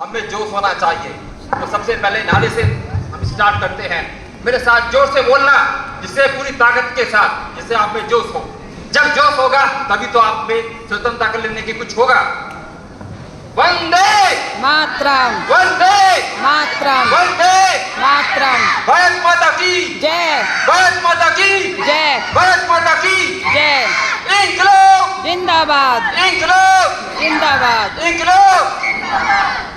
हमें जोश होना चाहिए। तो सबसे पहले नारे से हम स्टार्ट करते हैं। मेरे साथ जोर से बोलना, जिससे पूरी ताकत के साथ, जिससे आप में जोश हो। जब जोश होगा तभी तो आप में स्वतंत्रता कर लेने की कुछ होगा। वंदे मातरम, वंदे मातरम, वंदे मातरम। भारत माता की जय, भारत माता की जय, भारत माता की जय। इंकलाब जिंदाबाद, इंकलाब जिंदाबाद। इंकलाब।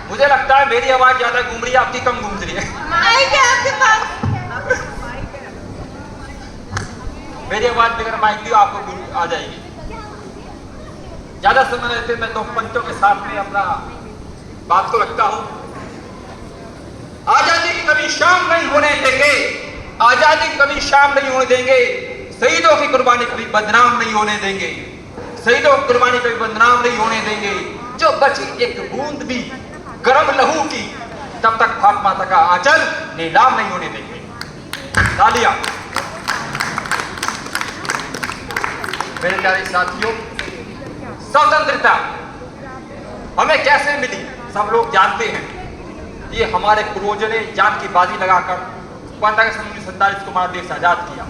मुझे लगता है मेरी आवाज ज्यादा घूम रही है, आपकी कम घूम रही है। माइक है आपके पास। मेरी आवाज बगैर माइक दी आपको आ जाएगी। ज्यादा समय लेते मैं दो पंचों के साथ में अपना बात को रखता हूं। आजादी की कभी शाम नहीं होने देंगे, आजादी की कभी शाम नहीं होने देंगे। शहीदों की कुर्बानी कभी बदनाम नहीं होने देंगे, शहीदों की कुर्बानी कभी बदनाम नहीं होने देंगे। जो बची एक बूंद भी गर्म लहू की, तब तक भारत माता का आंचल नीलाम नहीं होने देंगे। तालियां। मेरे प्यारे साथियों, स्वतंत्रता हमें कैसे मिली सब लोग जानते हैं। ये हमारे पूर्वजों ने जान की बाजी लगाकर 15 अगस्त 1947 को हमारा देश आजाद किया।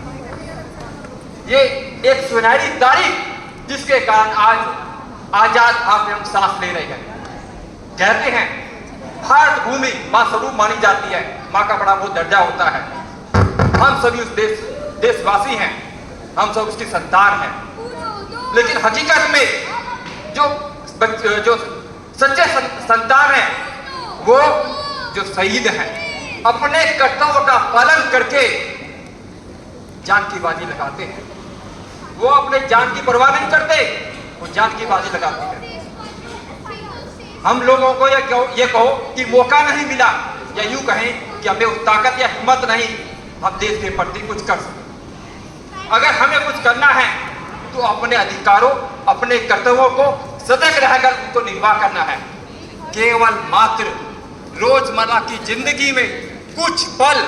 ये एक सुनहरी तारीख जिसके कारण आज आजाद भारत में हम सांस ले रहे हैं। कहते हैं भारत भूमि मां स्वरूप मानी जाती है, मां का बड़ा बहुत दर्जा होता है। हम सभी उस देशवासी हैं, हम सब उसकी संतान हैं। लेकिन हकीकत में जो सच्चे संतान हैं, वो जो शहीद हैं, अपने कर्तव्यों का पालन करके जान की बाजी लगाते हैं। वो अपने जान की परवाह नहीं करते, वो जान की बाजी लगाते हैं। हम लोगों को ये कहो कि मौका नहीं मिला, या यूं कहें कि हमें उस ताकत या हिम्मत नहीं हम देश के प्रति कुछ कर सकें। अगर हमें कुछ करना है तो अपने अधिकारों, अपने कर्तव्यों को सतर्क रहकर उनको निर्वाह करना है। केवल मात्र रोजमर्रा की जिंदगी में कुछ पल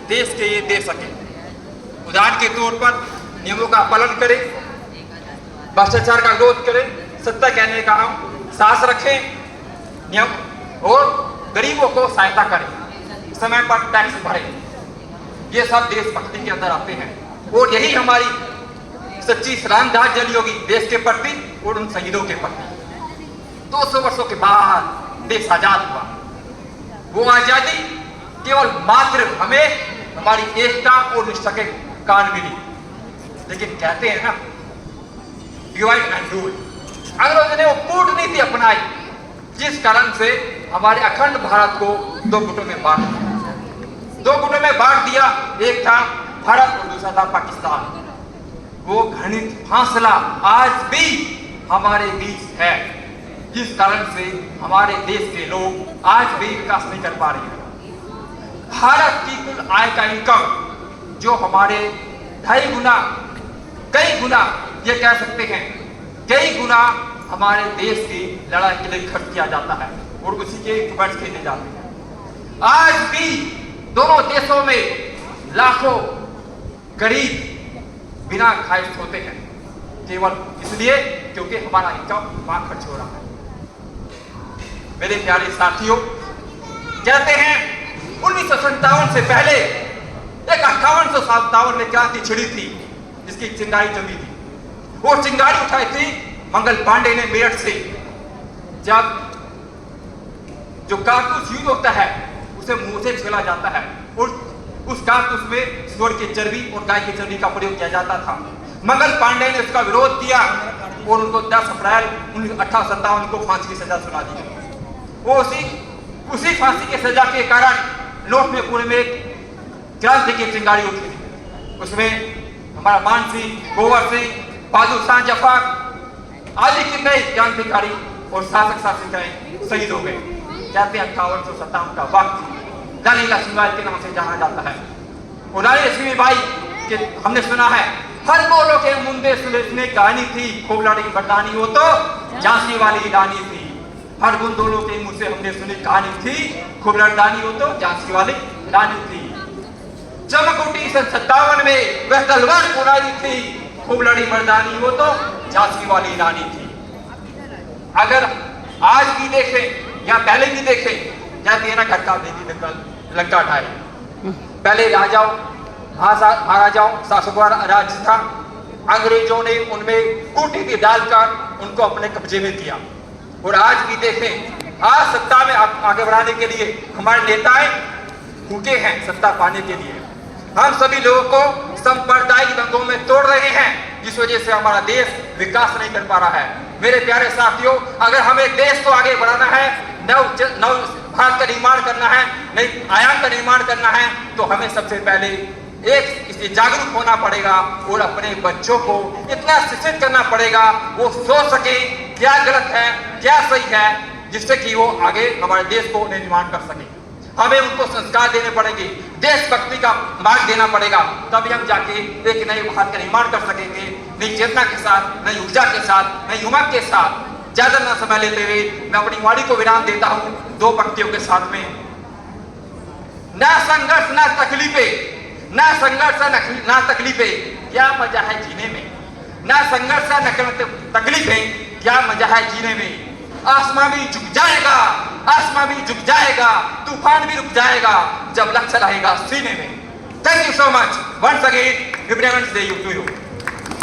देश के ये दे सके। उदाहरण के तौर पर नियमों का पालन करें, भ्रष्टाचार का विरोध करें, सत्य कहने का हम साहस रखें, नियम और गरीबों को सहायता करें, समय पर टैक्स भरें। ये सब देशभक्ति के अंदर आते हैं और यही हमारी सच्ची श्रद्धांजलि होगी देश के प्रति और उन शहीदों के प्रति। 200 वर्षों के बाद देश आजाद हुआ। वो आजादी केवल मात्र हमें हमारी एकता और निष्ठा के कारण मिली। लेकिन कहते हैं ना, डिवाइड एंड रूल। अंग्रेजों ने वो कूटनीति अपनाई जिस कारण से हमारे अखंड भारत को दो गुटों में बांट दिया। दो गुटों में बांट दिया, एक था भारत और दूसरा था पाकिस्तान। वो घनित फासला आज भी हमारे बीच है, जिस कारण से हमारे देश के लोग आज भी विकास नहीं कर पा रहे हैं। भारत की कुल आय का इनकम जो हमारे 2.5 गुना, कई गुना, ये कह सकते हैं कई गुना हमारे देश की लड़ाई के लिए खर्च किया जाता है और उसी के इक्विपमेंट्स खरीदे जाते हैं। आज भी दोनों देशों में लाखों गरीब बिना खाए सोते हैं, केवल इसलिए क्योंकि हमारा इनकम वहां खर्च हो रहा है। मेरे प्यारे साथियों, कहते हैं 1957 से पहले एक 5857 में क्रांति छिड़ी थी, जिसकी चिंगारी जमी थी। वो चिंगारी उठाई थी मंगल पांडे ने मेरठ से। जब जो कारतूस यूज होता है उसे मुंह से छेला जाता है और उस कारतूस में सुअर की चर्बी और गाय की चर्बी का प्रयोग किया जाता था। मंगल पांडे ने उसका विरोध किया और उनको 10 अप्रैल 1857 को फांसी की सजा सुना दी। वो उसी फांसी की सजा के कारण नोट में पूरे में क्रांति की चिंगारी उठी थी। उसमें हमारा मान सिंह, गोवर सिंह, बहादुर शाह जफर आदि कितने क्रांतिकारी और शासक शासिकाएं शहीद हो गए। कहते हैं 5857 का वक्त रानी लक्ष्मीबाई के नाम से जाना जाता है। और रानी लक्ष्मीबाई के हमने सुना है, हर बोलो के मुंदे सुलझने कहानी थी, खूब लड़ी बरदानी हो तो झांसी वाली रानी थी। हर गुंदोलों के मुंह से हमने सुनी कहानी थी, खूब लड़दानी हो तो झांसी वाली रानी थी। चमक उठी 57 में वह तलवार पुरानी थी, खूब लड़ी मर्दानी हो तो झांसी वाली रानी थी। अगर आज भी देखें यहाँ पहले भी देखे, कहते हैं ना घर का बेदी निकल लंका ढाए। पहले राजाओं महाराजाओं शासकों का राज था, अंग्रेजों ने उनमें कूटनीति डालकर उनको अपने कब्जे में किया। और आज भी देखें, आज सत्ता में आगे बढ़ाने के लिए हमारे नेताएं भूखे हैं सत्ता पाने के लिए। हम सभी लोगों को सांप्रदायिक दंगों में तोड़ रहे हैं, जिस वजह से हमारा देश विकास नहीं कर पा रहा है। मेरे प्यारे साथियों, अगर हमें देश को आगे बढ़ाना है, नव भारत का निर्माण करना है, नई आयाम का निर्माण करना है, तो हमें सबसे पहले इससे जागरूक होना पड़ेगा और अपने बच्चों को इतना शिक्षित करना पड़ेगा वो सोच सके क्या गलत है क्या सही है, जिससे कि वो आगे हमारे देश को निर्माण कर सके। हमें उनको संस्कार देने पड़ेंगे, देशभक्ति का मार्ग देना पड़ेगा, तभी हम जाके एक नए भारत का निर्माण कर सकेंगे, नई चेतना के साथ, नई ऊर्जा के साथ, नई उमंग के साथ। ज्यादा ना समय लेते हुए मैं अपनी वाणी को विराम देता हूं दो पंक्तियों के साथ में। ना संघर्ष ना तकलीफे, ना संघर्ष ना तकलीफे, क्या मजा है जीने में। ना संघर्ष ना तकलीफे, क्या मजा है जीने में। आसमां भी झुक जाएगा, आसमां भी झुक जाएगा, तूफान भी रुक जाएगा जब लक्ष्य रहेगा सीने में। Thank you so much once again, happy republic day to you.